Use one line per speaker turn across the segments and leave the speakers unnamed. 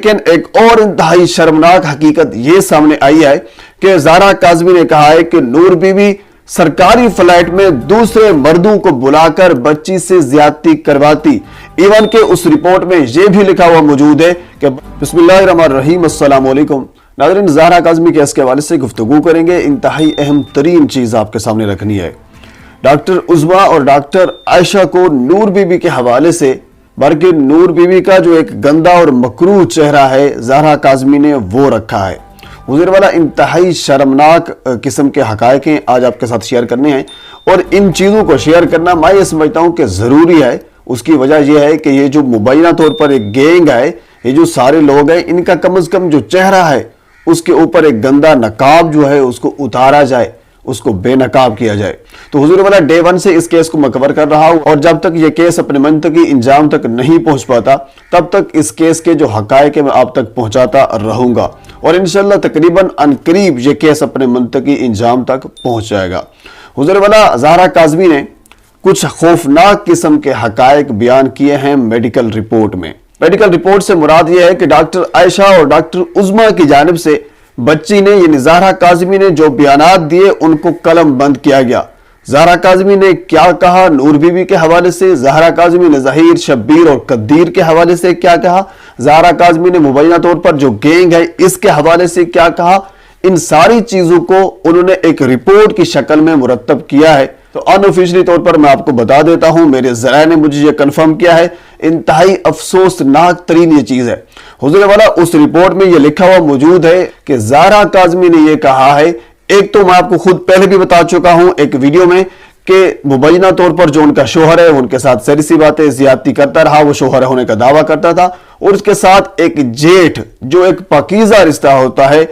लेकिन एक और इंतहाई शर्मनाक हकीकत ये सामने आई है कि ज़ारा काज़मी ने कहा है कि नूर बीबी सरकारी फ्लाइट में दूसरे मर्दों को बुलाकर बच्ची से ज्यादती करवाती। इवन के उस रिपोर्ट में यह भी लिखा हुआ मौजूद है कि बिस्मिल्लाहिर्रहमानिर्रहीम, अस्सलाम वालेकुम नाज़रीन, ज़ारा काज़मी के इसके हवाले से गुफ्तगू करेंगे। इंतहाई अहम तरीन चीज आपके सामने रखनी है। डॉक्टर उज़मा और डॉक्टर आयशा को नूर बीबी के हवाले से, बल्कि नूर बीबी का जो एक गंदा और मकरूह चेहरा है ज़ारा काज़मी ने वो रखा है। हुज़ूर वाला इंतहाई शर्मनाक किस्म के हक़ाइक़ आज आपके साथ शेयर करने हैं और इन चीज़ों को शेयर करना मैं ये समझता हूँ कि ज़रूरी है। उसकी वजह यह है कि ये जो मुबैना तौर पर एक गैंग है, ये जो सारे लोग हैं, इनका कम अज़ कम जो चेहरा है उसके ऊपर एक गंदा नकाब जो है उसको उतारा जाए, उसको बेनकाब किया जाए। तो हुजूर वाला डे वन से इस केस को मैं कवर कर रहा हूं और जब तक ये केस अपने मंतकी इंजाम तक नहीं पहुंच पाता तब तक इस केस के जो हकायक मैं आप तक पहुंचाता रहूंगा और इंशाल्लाह तकरीबन अनकरीब ये केस अपने मंतकी इंजाम तक पहुंच जाएगा। हुजूर वाला ज़ारा काज़मी ने कुछ खौफनाक किस्म के हकायक बयान किए हैं मेडिकल रिपोर्ट में। मेडिकल रिपोर्ट से मुराद यह है कि डॉक्टर आयशा और डॉक्टर उज़मा की जानिब से बच्ची ने, यानी ज़ारा काज़मी ने जो बयानात दिए उनको कलम बंद किया गया। ज़ारा काज़मी ने क्या कहा नूर बीबी के हवाले से, ज़ारा काज़मी ने ज़हीर, शब्बीर और कद्दीर के हवाले से क्या कहा, ज़ारा काज़मी ने मुबैना तौर पर जो गैंग है इसके हवाले से क्या कहा, इन सारी चीजों को उन्होंने एक रिपोर्ट की शक्ल में मुरतब किया है। तो अनऑफिशियली तौर पर मैं आपको बता देता हूं, मेरे ज़राए ने मुझे ये कंफर्म किया है। इंतहाई अफसोसनाक तरीन ये चीज है। हुज़ूर वाला उस रिपोर्ट में ये लिखा हुआ मौजूद है कि ज़ारा काज़मी ने ये कहा है, एक तो मैं आपको खुद पहले भी बता चुका हूं एक वीडियो में कि मुबैना तौर पर जो उनका शोहर है उनके साथ सरी सी बातें ज्यादती करता रहा, वो शोहर होने का दावा करता था और उसके साथ एक जेठ जो एक पाकीज़ा रिश्ता होता है,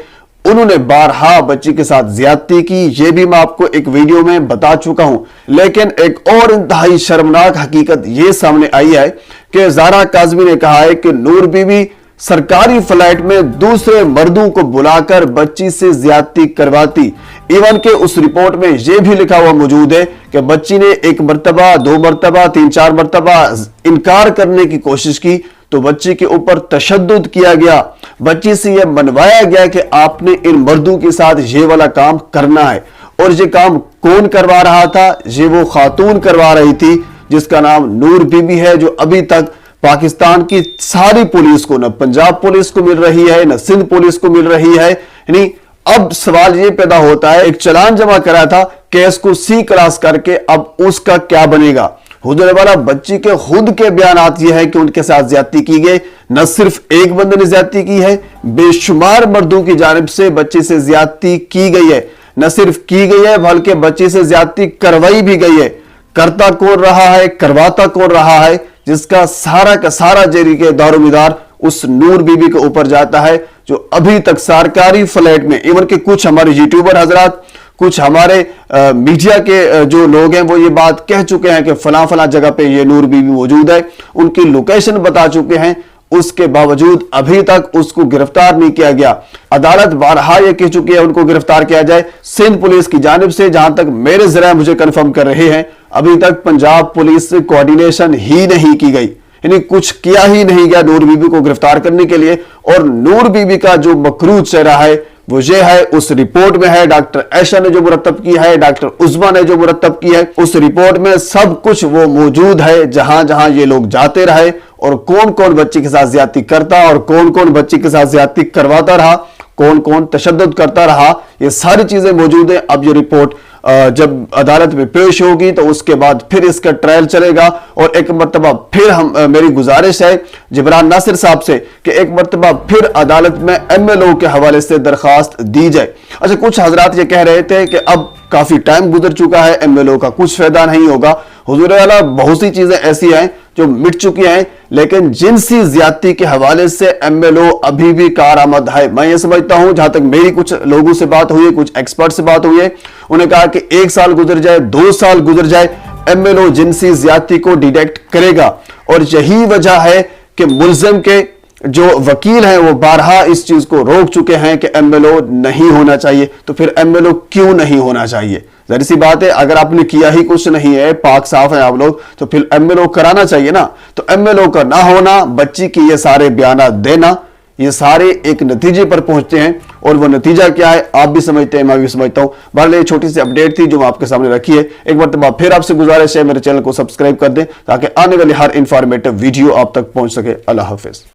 उन्होंने बारहा बच्ची के साथ ज्यादती की। ये भी मैं आपको एक वीडियो में बता चुका हूं। लेकिन एक और इंतहाई शर्मनाक हकीकत ये सामने आई है कि ज़ारा काज़मी ने कहा है कि नूर बीबी सरकारी फ्लाइट में दूसरे मर्दों को बुलाकर बच्ची से ज्यादती करवाती। इवन के उस रिपोर्ट में यह भी लिखा हुआ मौजूद है कि बच्ची ने एक मरतबा, दो मरतबा, तीन चार मरतबा इनकार करने की कोशिश की तो बच्ची के ऊपर तशद्दुद किया गया। बच्ची से यह मनवाया गया कि आपने इन मर्दों के साथ ये वाला काम करना है। और ये काम कौन करवा रहा था? ये वो खातून करवा रही थी जिसका नाम नूर बीबी है, जो अभी तक पाकिस्तान की सारी पुलिस को, न पंजाब पुलिस को मिल रही है, न सिंध पुलिस को मिल रही है। यानी अब सवाल ये पैदा होता है, एक चालान जमा करा था केस को सी क्लास करके, अब उसका क्या बनेगा? हुजूर वाला बच्ची के खुद के बयानात ये है कि उनके साथ ज्यादती की गई। न सिर्फ एक बंदे ने ज्यादती की है, बेशुमार मर्दों की जानिब से बच्ची से ज्यादती की गई है। न सिर्फ की गई है बल्कि बच्ची से ज्यादती करवाई भी गई है। करता कौन रहा है, करवाता कौन रहा है? जिसका सारा का सारा जेरी के दारोमदार उस नूर बीबी के ऊपर जाता है, जो अभी तक सरकारी फ्लैट में, इवन के कुछ हमारे यूट्यूबर हजरात, कुछ हमारे मीडिया के जो लोग हैं वो ये बात कह चुके हैं कि फला फला जगह पे ये नूर बीबी मौजूद है, उनकी लोकेशन बता चुके हैं। उसके बावजूद अभी तक उसको गिरफ्तार नहीं किया गया। अदालत बारहा ये कह चुकी है उनको गिरफ्तार किया जाए। सिंध पुलिस की जानिब से, जहां तक मेरे जरा मुझे कंफर्म कर रहे हैं, अभी तक पंजाब पुलिस से कोऑर्डिनेशन ही नहीं की गई, यानी कुछ किया ही नहीं गया नूर बीबी को गिरफ्तार करने के लिए। और नूर बीबी का जो मकरूह चेहरा है वो ये है, उस रिपोर्ट में है। डॉक्टर आयशा ने जो मुरतब की है, डॉक्टर उज़मा ने जो मुरतब की है, उस रिपोर्ट में सब कुछ वो मौजूद है। जहां जहां ये लोग जाते रहे और कौन कौन बच्ची के साथ ज्यादती करता और कौन कौन बच्ची के साथ ज्यादती करवाता रहा, कौन कौन तशद्दुद करता रहा, ये सारी चीजें मौजूद है। अब ये रिपोर्ट जब अदालत में पेश होगी तो उसके बाद फिर इसका ट्रायल चलेगा। और एक मरतबा फिर मेरी गुजारिश है जिब्रान नासिर साहब से कि एक मरतबा फिर अदालत में MLO के हवाले से दरखास्त दी जाए। अच्छा, कुछ हजरात ये कह रहे थे कि अब काफी टाइम गुजर चुका है, MLO का कुछ फायदा नहीं होगा। हुजूर वाला बहुत सी चीजें ऐसी हैं जो मिट चुकी हैं, लेकिन जिनसी ज्यादती के हवाले से MLO अभी भी कारआमद है। मैं ये समझता हूं, जहां तक मेरी कुछ लोगों से बात हुई है, कुछ एक्सपर्ट से बात हुई है, उन्हें कहा कि 1 साल गुजर जाए, 2 साल गुजर जाए, MLO जिनसी ज्यादती को डिटेक्ट करेगा। और यही वजह है कि मुल्जिम के जो वकील हैं वो बारहा इस चीज को रोक चुके हैं कि MLO नहीं होना चाहिए। तो फिर MLO क्यों नहीं होना चाहिए? जाहिर सी बात है, अगर आपने किया ही कुछ नहीं है, पाक साफ है आप लोग, तो फिर MLO कराना चाहिए ना। तो MLO का ना होना, बच्ची की ये सारे बयान देना, یہ سارے ایک نتیجے پر پہنچتے ہیں، اور وہ نتیجہ کیا ہے آپ بھی سمجھتے ہیں، میں بھی سمجھتا ہوں۔ بہرحال یہ چھوٹی سی اپڈیٹ تھی جو میں آپ کے سامنے رکھی ہے۔ ایک مرتبہ پھر آپ سے گزارش ہے میرے چینل کو سبسکرائب کر دیں تاکہ آنے والی ہر انفارمیٹو ویڈیو آپ تک پہنچ سکے۔ اللہ حافظ۔